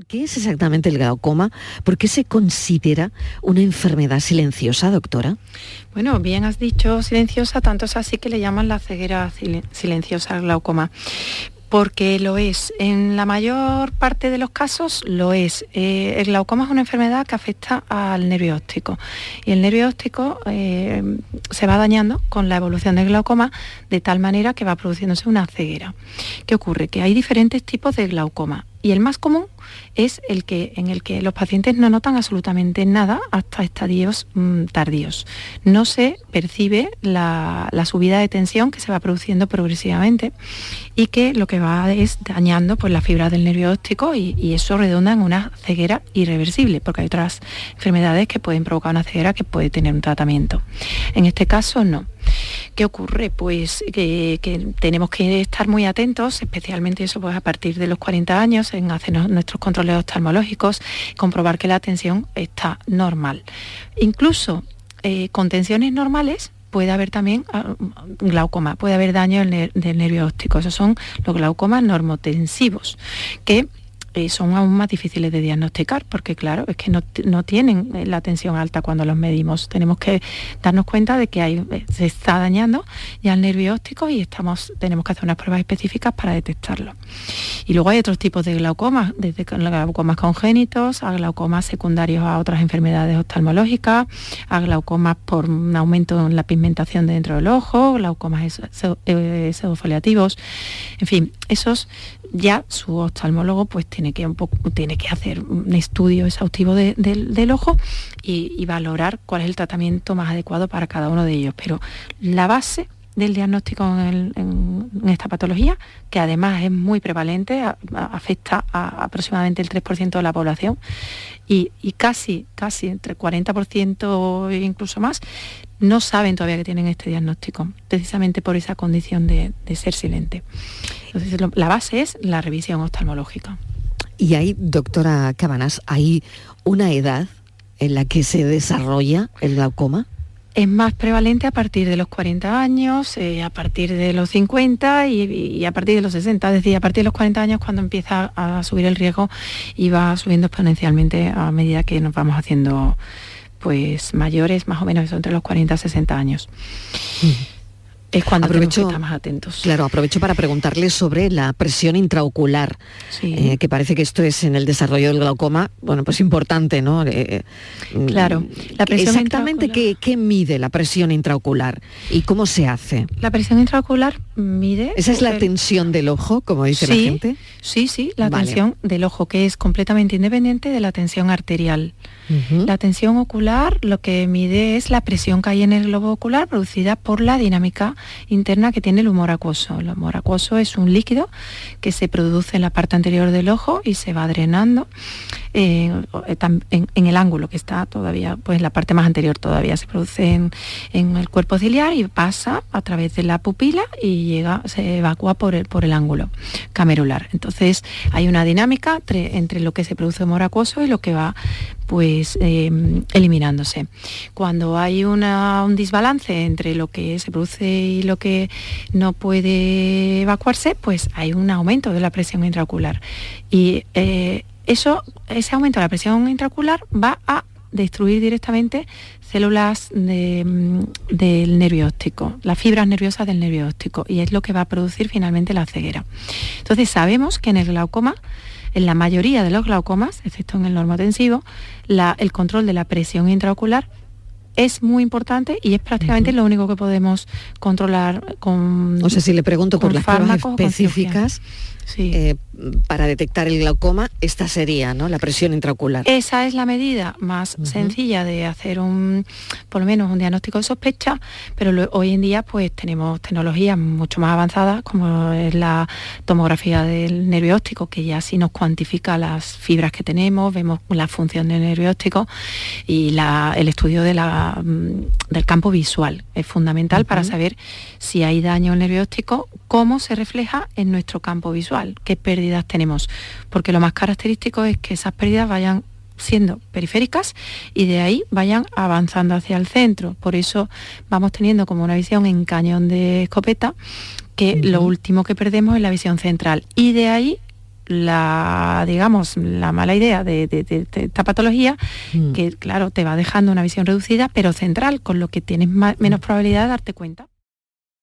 ¿Qué es exactamente el glaucoma? ¿Por qué se considera una enfermedad silenciosa, doctora? Bueno, bien has dicho silenciosa, tanto es así que le llaman la ceguera silenciosa al glaucoma. Porque lo es. En la mayor parte de los casos lo es. El glaucoma es una enfermedad que afecta al nervio óptico. Y el nervio óptico se va dañando con la evolución del glaucoma de tal manera que va produciéndose una ceguera. ¿Qué ocurre? Que hay diferentes tipos de glaucoma. Y el más común es en el que los pacientes no notan absolutamente nada hasta estadios tardíos. No se percibe la subida de tensión que se va produciendo progresivamente y que lo que va es dañando pues, la fibra del nervio óptico y eso redunda en una ceguera irreversible, porque hay otras enfermedades que pueden provocar una ceguera que puede tener un tratamiento. En este caso no. ¿Qué ocurre? Pues que tenemos que estar muy atentos, especialmente eso pues a partir de los 40 años, en hacer nuestros controles oftalmológicos, comprobar que la tensión está normal. Incluso con tensiones normales puede haber también glaucoma, puede haber daño del nervio óptico. Esos son los glaucomas normotensivos, que son aún más difíciles de diagnosticar porque claro, es que no tienen la tensión alta cuando los medimos. Tenemos que darnos cuenta de que se está dañando ya el nervio óptico y tenemos que hacer unas pruebas específicas para detectarlo. Y luego hay otros tipos de glaucomas, desde glaucomas congénitos a glaucomas secundarios a otras enfermedades oftalmológicas, a glaucomas por un aumento en la pigmentación dentro del ojo, glaucomas pseudofoliativos, en fin, esos ya su oftalmólogo pues tiene que hacer un estudio exhaustivo del ojo y valorar cuál es el tratamiento más adecuado para cada uno de ellos. Pero la base del diagnóstico en esta patología, que además es muy prevalente, afecta a aproximadamente el 3% de la población y casi entre 40% e incluso más, no saben todavía que tienen este diagnóstico, precisamente por esa condición de ser silente. Entonces, la base es la revisión oftalmológica. Y hay, doctora Cabanas, ¿hay una edad en la que se desarrolla el glaucoma? Es más prevalente a partir de los 40 años, a partir de los 50 y a partir de los 60. Es decir, a partir de los 40 años cuando empieza a subir el riesgo y va subiendo exponencialmente a medida que nos vamos haciendo pues mayores, más o menos eso, entre los 40 y 60 años. Es cuando tenemos que estar más atentos. Claro, aprovecho para preguntarle sobre la presión intraocular, sí. Que parece que esto es en el desarrollo del glaucoma, bueno, pues importante, ¿no? Claro. La presión exactamente, ¿qué mide la presión intraocular y cómo se hace? La presión intraocular mide... ¿Esa es la tensión del ojo, como dice la gente? Sí, la tensión del ojo, que es completamente independiente de la tensión arterial. La tensión ocular lo que mide es la presión que hay en el globo ocular producida por la dinámica interna que tiene el humor acuoso. El humor acuoso es un líquido que se produce en la parte anterior del ojo y se va drenando en el ángulo que está todavía, pues la parte más anterior todavía se produce en el cuerpo ciliar y pasa a través de la pupila y se evacúa por el ángulo camerular. Entonces hay una dinámica entre lo que se produce humor acuoso y lo que va pues eliminándose. Cuando hay un desbalance entre lo que se produce y lo que no puede evacuarse, pues hay un aumento de la presión intraocular. Y ese aumento de la presión intraocular va a destruir directamente células del nervio óptico, las fibras nerviosas del nervio óptico, y es lo que va a producir finalmente la ceguera. Entonces sabemos que en el glaucoma, en la mayoría de los glaucomas, excepto en el normotensivo, el control de la presión intraocular es muy importante y es prácticamente lo único que podemos controlar con... O sea, si le pregunto por las pruebas específicas sí. Para detectar el glaucoma, esta sería, ¿no?, la presión intraocular. Esa es la medida más sencilla de hacer por lo menos un diagnóstico de sospecha, pero hoy en día pues tenemos tecnologías mucho más avanzadas como es la tomografía del nervio óptico, que ya sí nos cuantifica las fibras que tenemos, vemos la función del nervio óptico y el estudio del campo visual es fundamental para saber si hay daño al nervio óptico, cómo se refleja en nuestro campo visual, qué pérdidas tenemos, porque lo más característico es que esas pérdidas vayan siendo periféricas y de ahí vayan avanzando hacia el centro. Por eso vamos teniendo como una visión en cañón de escopeta, que lo último que perdemos es la visión central, y de ahí la mala idea de esta patología, que claro, te va dejando una visión reducida, pero central, con lo que tienes menos probabilidad de darte cuenta.